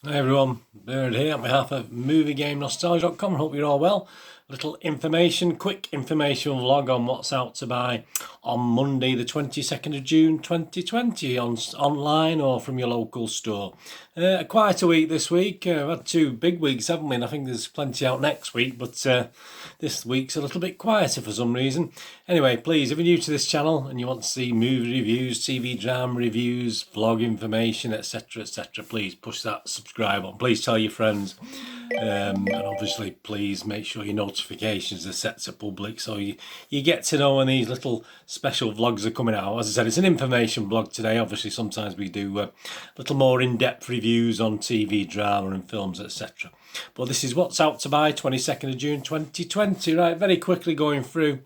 Hi everyone, Bird here on behalf of MovieGameNostalgia.com. Hope you're all well. Little information, quick information vlog on what's out to buy on Monday the 22nd of June 2020 online or from your local store. Quite a week this week. We've had 2 big weeks, haven't we? And I think there's plenty out next week, but this week's a little bit quieter for some reason. Anyway, please, if you're new to this channel and you want to see movie reviews, TV drama reviews, vlog information, etc., please push that subscribe button. Please tell your friends. And obviously, please make sure your notifications are set to public so you get to know when these little special vlogs are coming out. As I said, it's an information blog today. Obviously, sometimes we do a little more in-depth reviews on TV, drama and films, etc. But this is what's out to buy, 22nd of June 2020. Right, very quickly going through.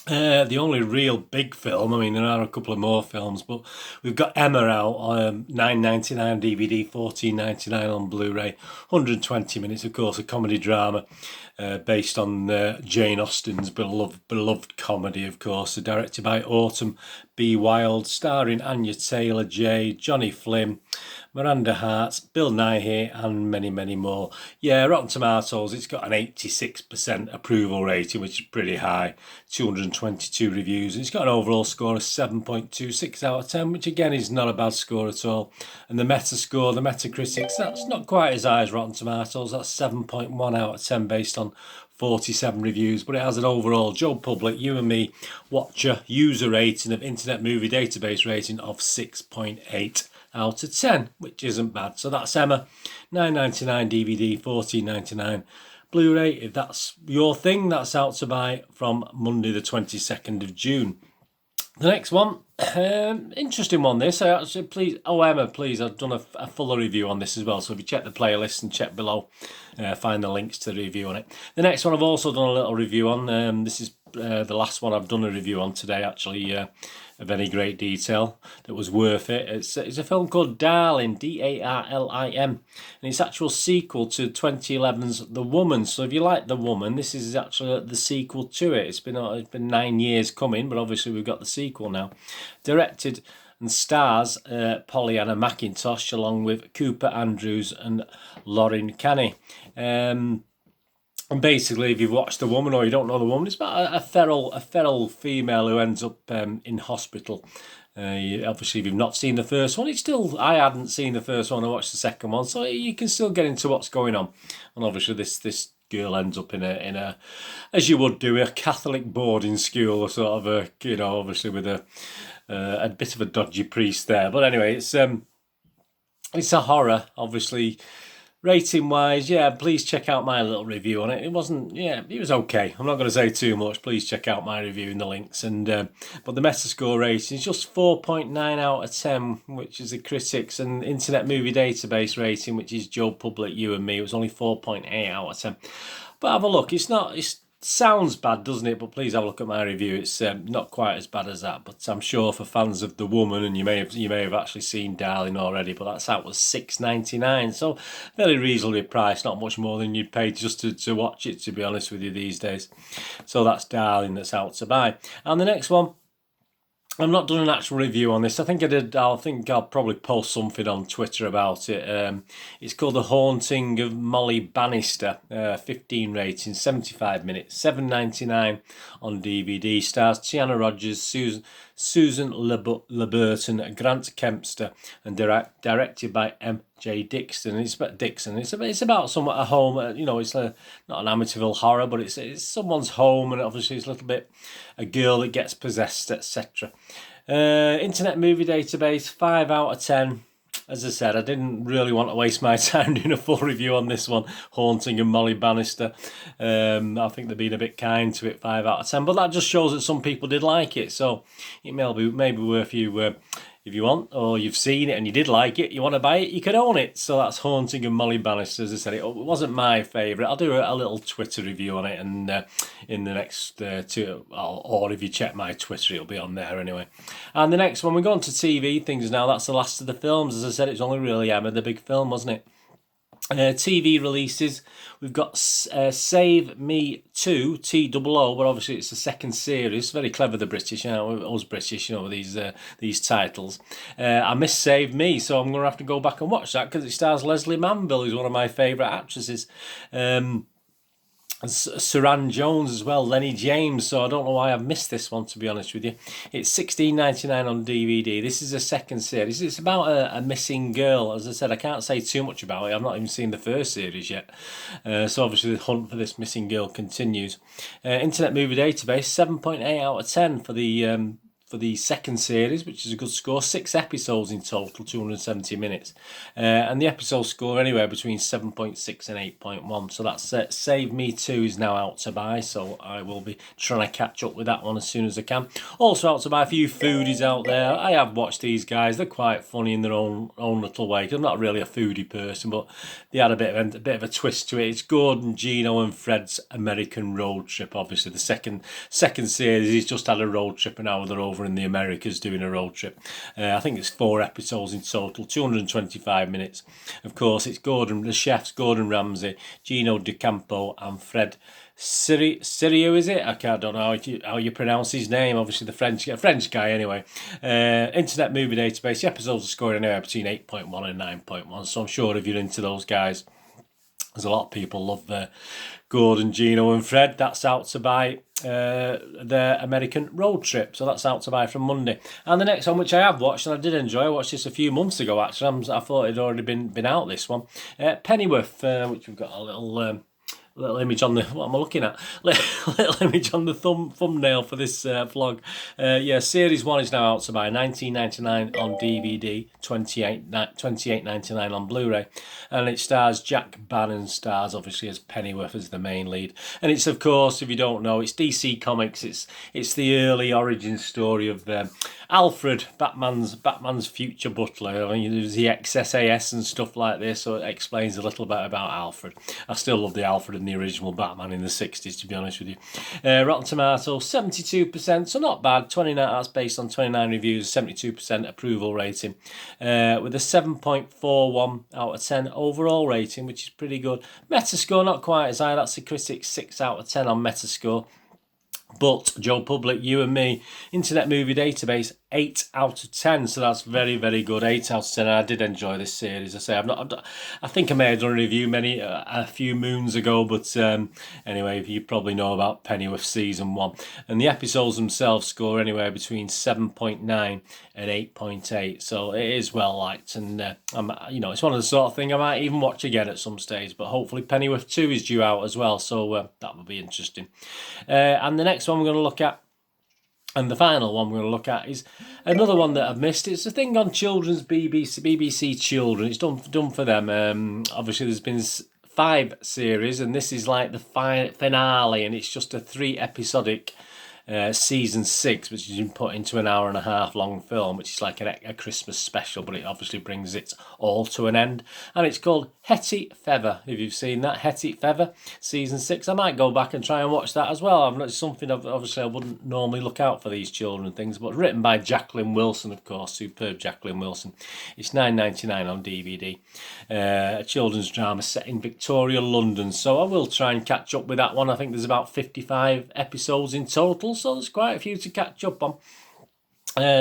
The only real big film, I mean, there are a couple of more films, but we've got Emma out on $9.99 DVD, $14.99 on Blu-ray, 120 minutes, of course, a comedy drama based on Jane Austen's beloved comedy, of course, directed by Autumn B. Wilde, starring Anya Taylor-Joy, Johnny Flynn, Miranda Hart, Bill Nighy, and many, many more. Yeah, Rotten Tomatoes, it's got an 86% approval rating, which is pretty high, 222 reviews. It's got an overall score of 7.26 out of 10, which again is not a bad score at all. And the Metascore, the Metacritics, that's not quite as high as Rotten Tomatoes. That's 7.1 out of 10 based on 47 reviews, but it has an overall Joe Public, you and me, watcher, user rating of Internet Movie Database rating of 6.8 out of 10, which isn't bad. So that's Emma, $9.99 DVD, $14.99 Blu-ray. If that's your thing, that's out to buy from Monday the 22nd of June. The next one, interesting one this. Emma, please, I've done a fuller review on this as well. So if you check the playlist and check below, find the links to the review on it. The next one I've also done a little review on. This is the last one I've done a review on today, actually, of any great detail that was worth it. It's a film called Darlin, Darlim, and it's actual sequel to 2011's The Woman. So if you like The Woman, this is actually the sequel to it. It's been 9 years coming, but obviously we've got the sequel now. Directed and stars Pollyanna McIntosh along with Cooper Andrews and Lauren Canny. And basically, if you've watched The Woman or you don't know The Woman, it's about a feral female who ends up in hospital. Obviously, if you've not seen the first one, I hadn't seen the first one. I watched the second one, so you can still get into what's going on. And obviously, this girl ends up in a as you would do, a Catholic boarding school, or sort of obviously with a bit of a dodgy priest there. But anyway, it's a horror, obviously. Rating wise, yeah, please check out my little review on it. It was okay. I'm not going to say too much. Please check out my review in the links. And but the Metascore rating is just 4.9 out of 10, which is the critics, and Internet Movie Database rating, which is Joe Public, you and me, it was only 4.8 out of 10. But have a look. It sounds bad, doesn't it? But please have a look at my review. It's not quite as bad as that, but I'm sure for fans of The Woman, and you may have actually seen Darling already, but that was $6.99, so very reasonably priced, not much more than you'd pay just to watch it, to be honest with you, these days. So that's Darling that's out to buy. And the next one, I've not done an actual review on this. I think I'll probably post something on Twitter about it. It's called The Haunting of Molly Bannister. 15 rating, 75 minutes, $7.99 on DVD. Stars Tiana Rogers, Susan LeBurton, Grant Kempster, and directed by M.J. Dixon. It's about somewhat a home. It's not an Amityville horror, but it's someone's home, and obviously it's a little bit a girl that gets possessed, etc. Internet Movie Database, 5 out of 10. As I said, I didn't really want to waste my time doing a full review on this one, Haunting of Molly Bannister. I think they've been a bit kind to it, 5 out of 10. But that just shows that some people did like it. So it may be worth you, if you want, or you've seen it and you did like it, you want to buy it, you can own it. So that's Haunting of Molly Bannister. As I said, it wasn't my favourite. I'll do a little Twitter review on it, and in the next or if you check my Twitter, it'll be on there anyway. And the next one, we go on to TV things now. That's the last of the films. As I said, it's only really Emma, the big film, wasn't it? TV releases, we've got Save Me 2, TOO, but obviously it's the second series. Very clever, the British, us British, with these titles. I miss Save Me, so I'm going to have to go back and watch that because it stars Leslie Manville, who's one of my favourite actresses. Saran Jones as well, Lenny James, so I don't know why I've missed this one, to be honest with you. It's $16.99 on DVD. This is a second series. It's about a missing girl. As I said, I can't say too much about it. I've not even seen the first series yet. So obviously the hunt for this missing girl continues. Internet Movie Database, 7.8 out of 10 for the second series, which is a good score. 6 episodes in total, 270 minutes. And the episode score anywhere between 7.6 and 8.1. So that's Save Me 2 is now out to buy, so I will be trying to catch up with that one as soon as I can. Also out to buy a few foodies out there. I have watched these guys. They're quite funny in their own little way. I'm not really a foodie person, but they had a bit of a twist to it. It's Gordon, Gino and Fred's American road trip. Obviously the second series, he's just had a road trip and now they're over in the Americas doing a road trip. I think it's 4 episodes in total, 225 minutes. Of course, it's the chefs, Gordon Ramsay, Gino DeCampo and Fred Sirio, is it? Don't know how you pronounce his name. Obviously, the French guy anyway. Internet Movie Database, the episodes are scoring anywhere between 8.1 and 9.1. So I'm sure if you're into those guys, there's a lot of people love Gordon, Gino and Fred. That's out to buy their American road trip. So that's out to buy from Monday. And the next one, which I have watched, and I did enjoy, I watched this a few months ago actually. I thought it had already been out, this one. Pennyworth, which we've got a little image on the, what am I looking at? Little image on the thumbnail for this vlog. Series 1 is now out to buy, $19.99 on DVD, $28.99 on Blu-ray, and it stars Jack Bannon, stars obviously as Pennyworth as the main lead, and it's, of course, if you don't know, it's DC Comics. It's the early origin story of Alfred, Batman's future butler. I mean, there's the ex-SAS and stuff like this, so it explains a little bit about Alfred. I still love the Alfred in the original Batman in the 60s, to be honest with you. Rotten Tomatoes, 72%, so not bad. 29, that's based on 29 reviews, 72% approval rating, with a 7.41 out of 10 overall rating, which is pretty good. Metascore, not quite as high. That's the critics, 6 out of 10 on Metascore. But Joe Public, you and me, Internet Movie Database, 8 out of 10. So that's very, very good. 8 out of 10. I did enjoy this series. I think I may have done a review a few moons ago, but anyway, you probably know about Pennyworth season 1. And the episodes themselves score anywhere between 7.9 and 8.8. So it is well liked, and it's one of the sort of thing I might even watch again at some stage. But hopefully Pennyworth 2 is due out as well, so that will be interesting. And the next one we're going to look at, and the final one we're going to look at, is another one that I've missed. It's a thing on children's BBC Children. It's done for them. Obviously, there's been 5 series, and this is like the finale, and it's just a 3 episodic season 6, which has been put into an 1.5-hour long film, which is like a Christmas special, but it obviously brings it all to an end. And it's called Hetty Feather. If you've seen that, Hetty Feather season 6, I might go back and try and watch that as well. It's something obviously I wouldn't normally look out for these children things, but written by Jacqueline Wilson, of course, superb Jacqueline Wilson. It's $9.99 on DVD. A children's drama set in Victoria, London. So I will try and catch up with that one. I think there's about 55 episodes in total, so there's quite a few to catch up on.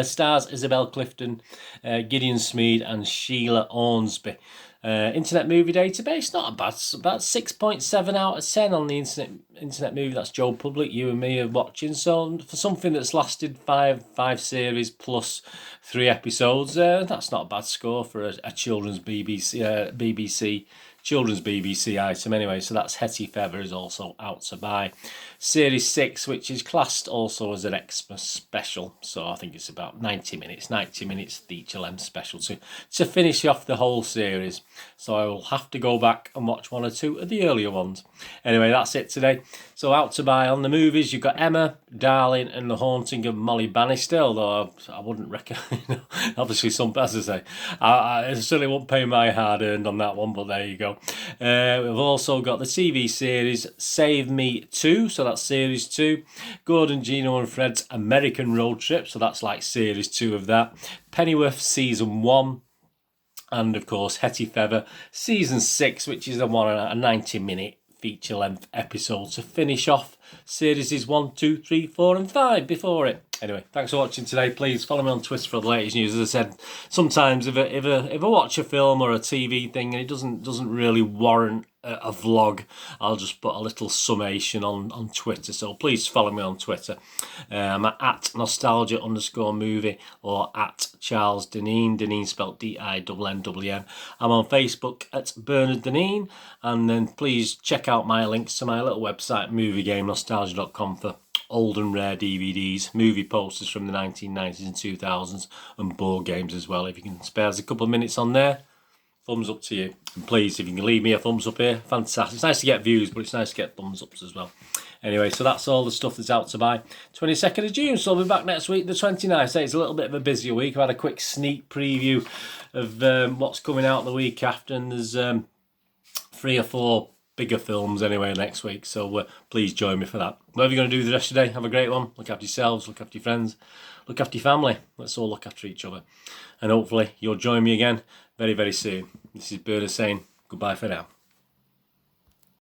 Stars Isabel Clifton, Gideon Smead and Sheila Ormsby. Internet Movie Database, not bad, about 6.7 out of 10 on the Internet Movie. That's Joe Public, you and me are watching. So for something that's lasted five series plus 3 episodes, that's not a bad score for a children's children's BBC item anyway. So that's Hetty Feather is also out to buy. Series 6, which is classed also as an Xmas special, so I think it's about 90 minutes feature length special to finish off the whole series. So I will have to go back and watch 1 or 2 of the earlier ones. Anyway, that's it today. So out to buy on the movies, you've got Emma, Darlin and The Haunting of Molly Bannister, although I wouldn't recommend, obviously some, as I say, I certainly won't pay my hard-earned on that one, but there you go. We've also got the TV series Save Me 2, so that's series 2. Gordon, Gino and Fred's American Road Trip, so that's like series 2 of that. Pennyworth season 1. And of course, Hetty Feather Season 6, which is a 90-minute feature-length episode to finish off series 1, 2, 3, 4 and 5 before it. Anyway, thanks for watching today. Please follow me on Twitter for the latest news. As I said, sometimes if I watch a film or a TV thing and it doesn't really warrant a vlog, I'll just put a little summation on Twitter. So please follow me on Twitter. I'm at nostalgia_movie or at Charles Deneen. Deneen spelled DINNWN. I'm on Facebook at Bernard Deneen. And then please check out my links to my little website, moviegamenostalgia.com, for old and rare DVDs, movie posters from the 1990s and 2000s, and board games as well. If you can spare us a couple of minutes on there, thumbs up to you. And please, if you can leave me a thumbs up here, fantastic. It's nice to get views, but it's nice to get thumbs ups as well. Anyway, so that's all the stuff that's out to buy. 22nd of June, so I'll be back next week, the 29th. So it's a little bit of a busier week. I've had a quick sneak preview of what's coming out the week after, and there's 3 or 4 bigger films anyway next week, so please join me for that. Whatever you're going to do the rest of the day, have a great one. Look after yourselves, look after your friends, look after your family. Let's all look after each other. And hopefully you'll join me again very, very soon. This is Bernard saying goodbye for now.